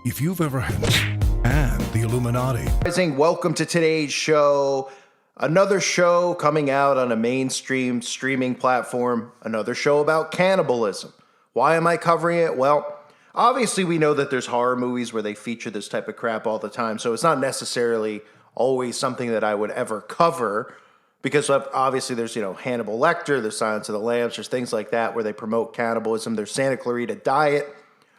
If you've ever had and the Illuminati. Welcome to today's show. Another show coming out on a mainstream streaming platform. Another show about cannibalism. Why am I covering it? Well, obviously we know that there's horror movies where they feature this type of crap all the time, so it's not necessarily always something that I would ever cover, because obviously there's, Hannibal Lecter, there's Silence of the Lambs, there's things like that where they promote cannibalism. There's Santa Clarita Diet,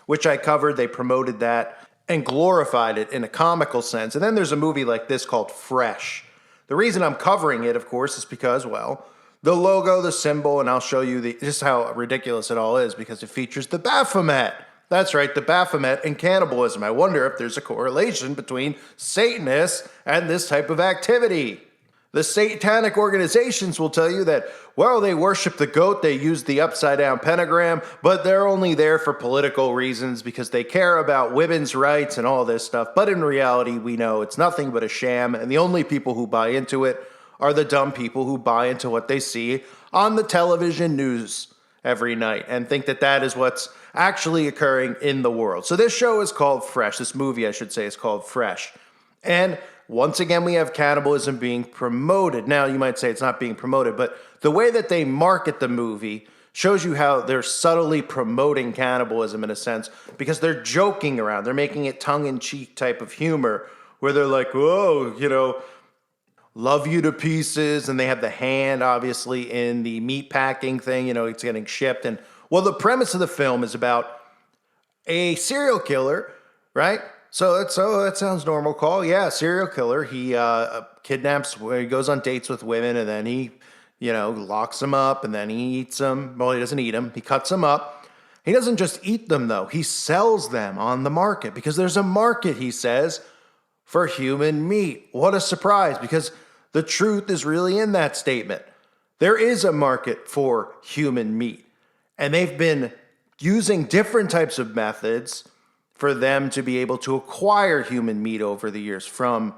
which I covered. They promoted that and glorified it in a comical sense. And then there's a movie like this called Fresh. The reason I'm covering it, of course, is because, well, the logo, the symbol, and I'll show you just how ridiculous it all is, because it features the Baphomet. That's right, the Baphomet and cannibalism. I wonder if there's a correlation between Satanists and this type of activity. The satanic organizations will tell you that, well, they worship the goat, they use the upside-down pentagram, but they're only there for political reasons because they care about women's rights and all this stuff. But in reality, we know it's nothing but a sham, and the only people who buy into it are the dumb people who buy into what they see on the television news every night and think that that is what's actually occurring in the world. So this show is called Fresh. This movie, I should say, is called Fresh. And once again, we have cannibalism being promoted. Now, you might say it's not being promoted, but the way that they market the movie shows you how they're subtly promoting cannibalism in a sense, because they're joking around. They're making it tongue-in-cheek type of humor where they're like, whoa, love you to pieces. And they have the hand, obviously, in the meat packing thing. It's getting shipped. And, well, the premise of the film is about a serial killer, right? So that sounds normal, Call. Yeah, serial killer. He kidnaps, he goes on dates with women, and then he, locks them up, and then he eats them. Well, he doesn't eat them. He cuts them up. He doesn't just eat them, though. He sells them on the market, because there's a market, he says, for human meat. What a surprise, because the truth is really in that statement. There is a market for human meat, and they've been using different types of methods for them to be able to acquire human meat over the years, from,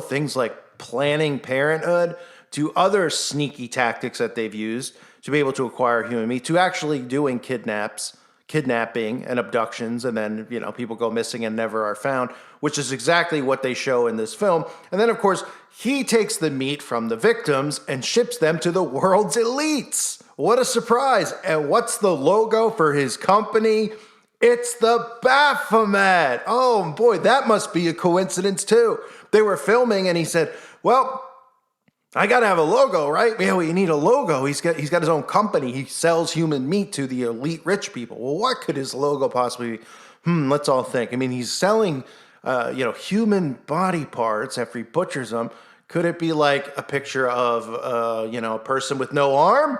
things like Planned Parenthood to other sneaky tactics that they've used to be able to acquire human meat, to actually doing kidnapping and abductions, and then, people go missing and never are found, which is exactly what they show in this film. And then, of course, he takes the meat from the victims and ships them to the world's elites. What a surprise. And what's the logo for his company? It's the Baphomet. Oh boy, that must be a coincidence too. They were filming and he said, well, I got to have a logo, right? Yeah, we need a logo. He's got his own company. He sells human meat to the elite rich people. Well, what could his logo possibly be? Let's all think. I mean, he's selling, human body parts after he butchers them. Could it be like a picture of, a person with no arm?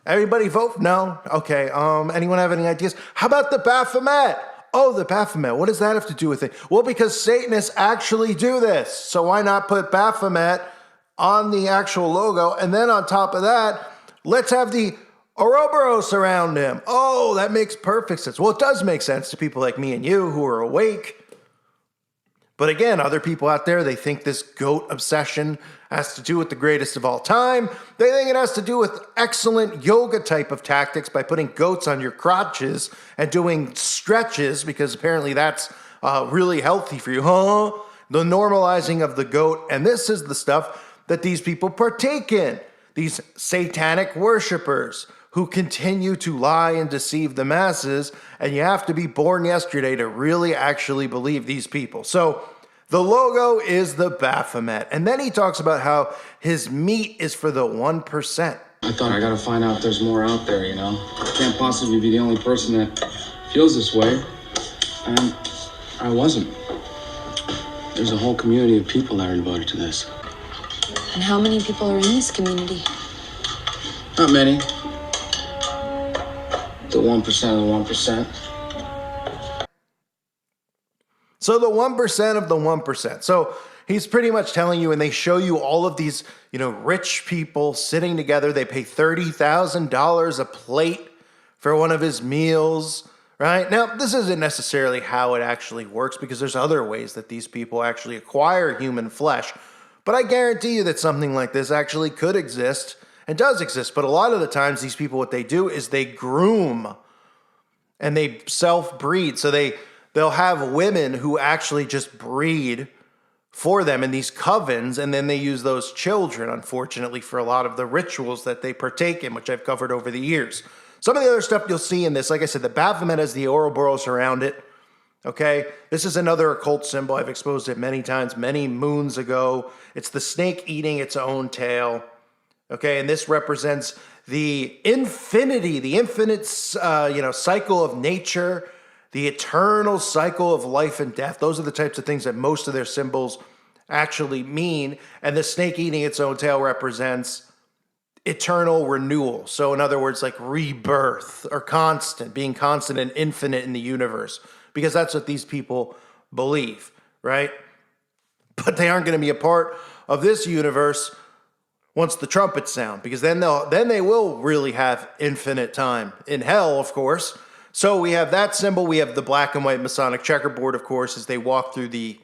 Everybody vote? No? Okay. Anyone have any ideas? How about the Baphomet? Oh, the Baphomet. What does that have to do with it? Well, because Satanists actually do this. So why not put Baphomet on the actual logo? And then on top of that, let's have the Ouroboros around him. Oh, that makes perfect sense. Well, it does make sense to people like me and you who are awake. But again, other people out there, they think this goat obsession has to do with the greatest of all time. They think it has to do with excellent yoga type of tactics by putting goats on your crotches and doing stretches, because apparently that's really healthy for you. The normalizing of the goat. And this is the stuff that these people partake in. These satanic worshipers who continue to lie and deceive the masses, and you have to be born yesterday to really actually believe these people. So the logo is the Baphomet, and then he talks about how his meat is for the 1%. I thought I gotta find out if there's more out there, I can't possibly be the only person that feels this way, and I wasn't. There's a whole community of people that are devoted to this. And how many people are in this community? Not many. The 1% of the 1%. So the 1% of the 1%. So he's pretty much telling you, and they show you all of these, rich people sitting together. They pay $30,000 a plate for one of his meals, right? Now, this isn't necessarily how it actually works, because there's other ways that these people actually acquire human flesh. But I guarantee you that something like this actually could exist and does exist. But a lot of the times, these people, what they do is they groom and they self-breed. So they they'll have women who actually just breed for them in these covens, and then they use those children, unfortunately, for a lot of the rituals that they partake in, which I've covered over the years. Some of the other stuff you'll see in this, like I said, the Baphomet has the Ouroboros around it. Okay, this is another occult symbol. I've exposed it many times, many moons ago. It's the snake eating its own tail. Okay, and this represents the infinity, the infinite, cycle of nature, the eternal cycle of life and death. Those are the types of things that most of their symbols actually mean. And the snake eating its own tail represents eternal renewal. So in other words, like rebirth or constant, being constant and infinite in the universe, because that's what these people believe, right? But they aren't going to be a part of this universe once the trumpets sound, because then they will really have infinite time in hell, of course. So we have that symbol. We have the black and white Masonic checkerboard, of course, as they walk through the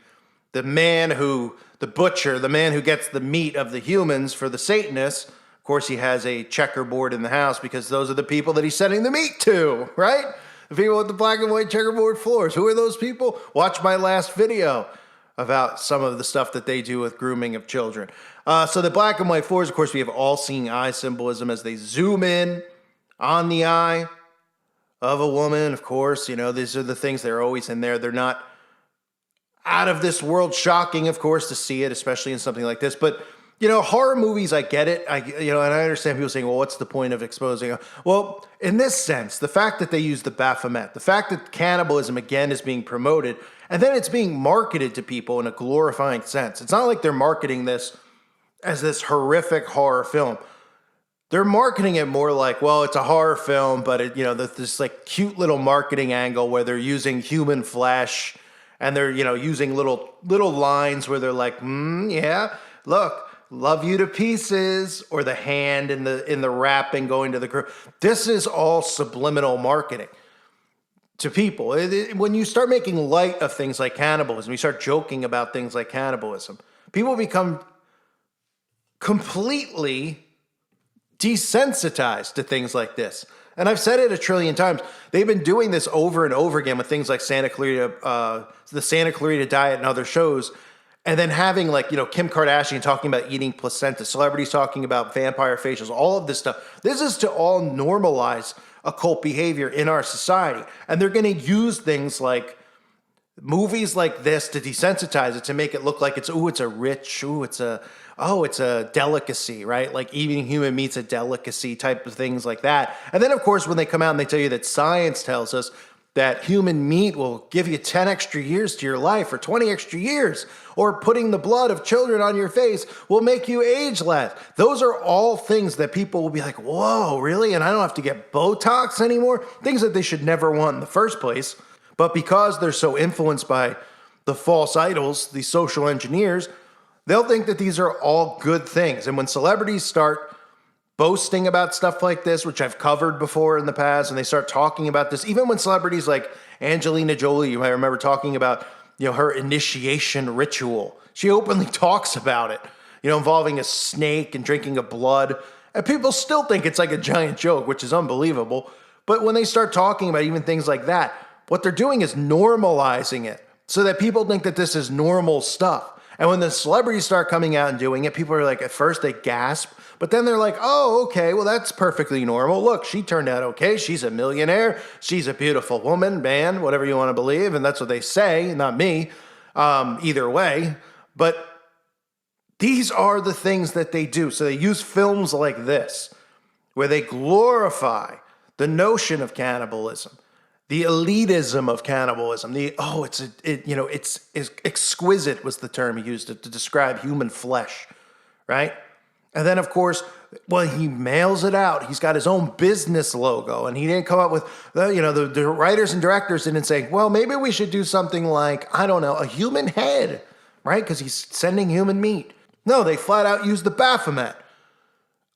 butcher, the man who gets the meat of the humans for the Satanists. Of course, he has a checkerboard in the house because those are the people that he's sending the meat to, right? The people with the black and white checkerboard floors. Who are those people? Watch my last video about some of the stuff that they do with grooming of children. So the black and white floors, of course, we have all-seeing eye symbolism as they zoom in on the eye of a woman. Of course, these are the things that are always in there. They're not out of this world shocking, of course, to see it, especially in something like this. But, horror movies, I get it. And I understand people saying, well, what's the point of exposing? Well, in this sense, the fact that they use the Baphomet, the fact that cannibalism, again, is being promoted, and then it's being marketed to people in a glorifying sense. It's not like they're marketing this as this horrific horror film. They're marketing it more like, well, it's a horror film, but this like cute little marketing angle where they're using human flesh and they're, using little lines where they're like, yeah, look, love you to pieces, or the hand in the wrapping going to the crew. This is all subliminal marketing to people. When you start making light of things like cannibalism, you start joking about things like cannibalism, people become completely desensitized to things like this. And I've said it a trillion times. They've been doing this over and over again with things like the Santa Clarita Diet and other shows. And then having Kim Kardashian talking about eating placenta, celebrities talking about vampire facials, all of this stuff. This is to all normalize occult behavior in our society. And they're going to use things like movies like this to desensitize it, to make it look like it's a delicacy, right? Like eating human meat's a delicacy type of things like that. And then, of course, when they come out and they tell you that science tells us that human meat will give you 10 extra years to your life or 20 extra years, or putting the blood of children on your face will make you age less. Those are all things that people will be like, whoa, really? And I don't have to get Botox anymore? Things that they should never want in the first place. But because they're so influenced by the false idols, the social engineers, they'll think that these are all good things. And when celebrities start boasting about stuff like this, which I've covered before in the past, and they start talking about this, even when celebrities like Angelina Jolie, you might remember talking about, her initiation ritual. She openly talks about it, involving a snake and drinking of blood. And people still think it's like a giant joke, which is unbelievable. But when they start talking about even things like that, what they're doing is normalizing it so that people think that this is normal stuff. And when the celebrities start coming out and doing it, people are like, at first they gasp, but then they're like, oh, okay, well, that's perfectly normal. Look, she turned out okay. She's a millionaire. She's a beautiful woman, man, whatever you want to believe. And that's what they say, not me, either way. But these are the things that they do. So they use films like this, where they glorify the notion of cannibalism, the elitism of cannibalism. It's exquisite was the term he used to describe human flesh, right? And then, of course, he mails it out. He's got his own business logo, and he didn't come up with, the writers and directors didn't say, well, maybe we should do something like, I don't know, a human head, right? Because he's sending human meat. No, they flat out used the Baphomet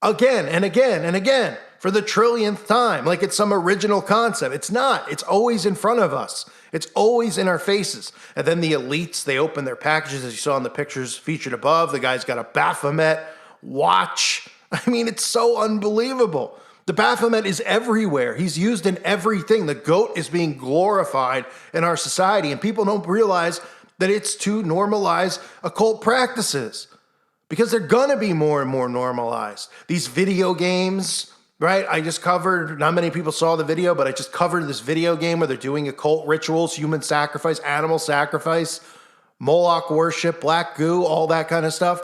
again and again and again for the trillionth time, like it's some original concept. It's not. It's always in front of us. It's always in our faces. And then the elites, they open their packages, as you saw in the pictures featured above. The guy's got a Baphomet watch. I mean, it's so unbelievable. The Baphomet is everywhere. He's used in everything. The goat is being glorified in our society, and people don't realize that it's to normalize occult practices because they're going to be more and more normalized. These video games, right? I just covered, not many people saw the video, but I just covered this video game where they're doing occult rituals, human sacrifice, animal sacrifice, Moloch worship, black goo, all that kind of stuff.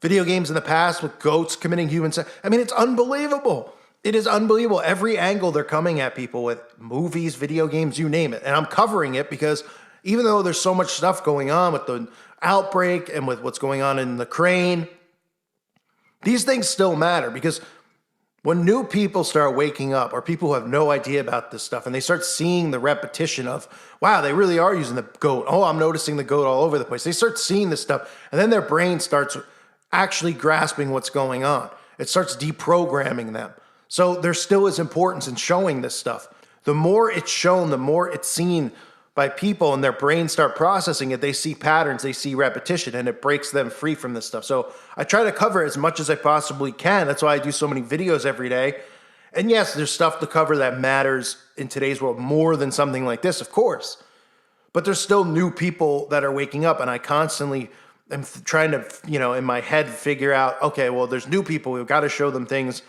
Video games in the past with goats committing human sacrifice. I mean, it's unbelievable. It is unbelievable. Every angle they're coming at people with, movies, video games, you name it. And I'm covering it because even though there's so much stuff going on with the outbreak and with what's going on in Ukraine, these things still matter because when new people start waking up or people who have no idea about this stuff and they start seeing the repetition of, wow, they really are using the goat. Oh, I'm noticing the goat all over the place. They start seeing this stuff and then their brain starts actually grasping what's going on. It starts deprogramming them. So there still is importance in showing this stuff. The more it's shown, the more it's seen by people and their brains start processing it, they see patterns, they see repetition, and it breaks them free from this stuff. So I try to cover as much as I possibly can. That's why I do so many videos every day. And yes, there's stuff to cover that matters in today's world more than something like this, of course. But there's still new people that are waking up, and I constantly am trying to, in my head figure out, okay, well, there's new people. We've got to show them things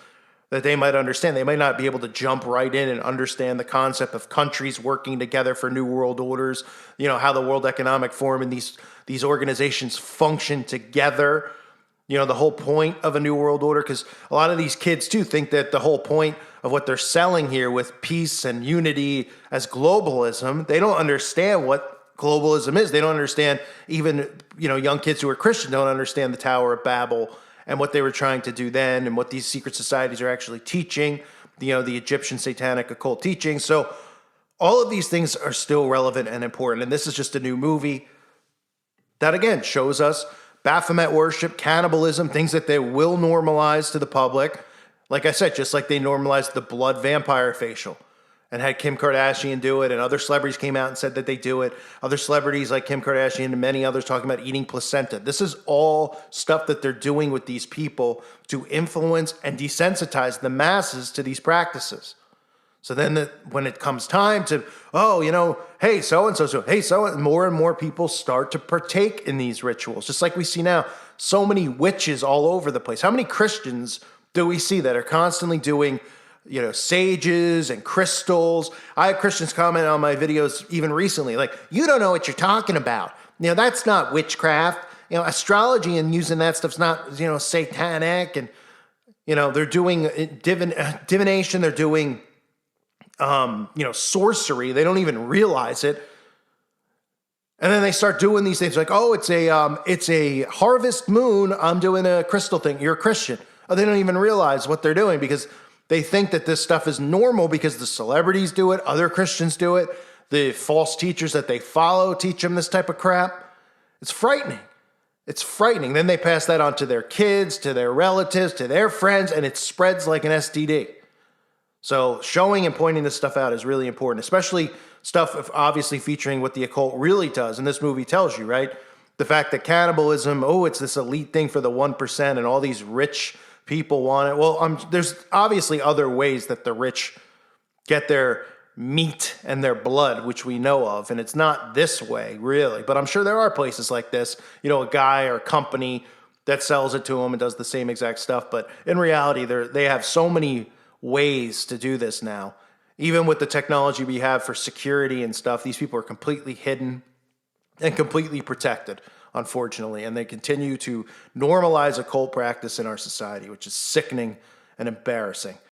that they might understand. They might not be able to jump right in and understand the concept of countries working together for new world orders, how the World Economic Forum and these organizations function together, the whole point of a new world order, because a lot of these kids too think that the whole point of what they're selling here with peace and unity as globalism, they don't understand what globalism is. They don't understand, even, young kids who are Christian don't understand the Tower of Babel and what they were trying to do then and what these secret societies are actually teaching, the Egyptian satanic occult teaching. So all of these things are still relevant and important. And this is just a new movie that, again, shows us Baphomet worship, cannibalism, things that they will normalize to the public. Like I said, just like they normalized the blood vampire facial and had Kim Kardashian do it, and other celebrities came out and said that they do it. Other celebrities like Kim Kardashian and many others talking about eating placenta. This is all stuff that they're doing with these people to influence and desensitize the masses to these practices. So then when it comes time to, hey, so-and-so, hey, more and more people start to partake in these rituals. Just like we see now, so many witches all over the place. How many Christians do we see that are constantly doing sages and crystals? I had Christians comment on my videos even recently, like, you don't know what you're talking about. That's not witchcraft. Astrology and using that stuff's not, satanic. And, they're doing divination. They're doing, sorcery. They don't even realize it. And then they start doing these things like, oh, it's a harvest moon. I'm doing a crystal thing. You're a Christian. Oh, they don't even realize what they're doing because they think that this stuff is normal because the celebrities do it, other Christians do it, the false teachers that they follow teach them this type of crap. It's frightening. It's frightening. Then they pass that on to their kids, to their relatives, to their friends, and it spreads like an STD. So showing and pointing this stuff out is really important, especially stuff obviously featuring what the occult really does. And this movie tells you, right? The fact that cannibalism, it's this elite thing for the 1% and all these rich people want it. Well, there's obviously other ways that the rich get their meat and their blood, which we know of, and it's not this way, really. But I'm sure there are places like this, a guy or a company that sells it to them and does the same exact stuff. But in reality, they have so many ways to do this now. Even with the technology we have for security and stuff, these people are completely hidden and completely protected, unfortunately, and they continue to normalize occult practice in our society, which is sickening and embarrassing.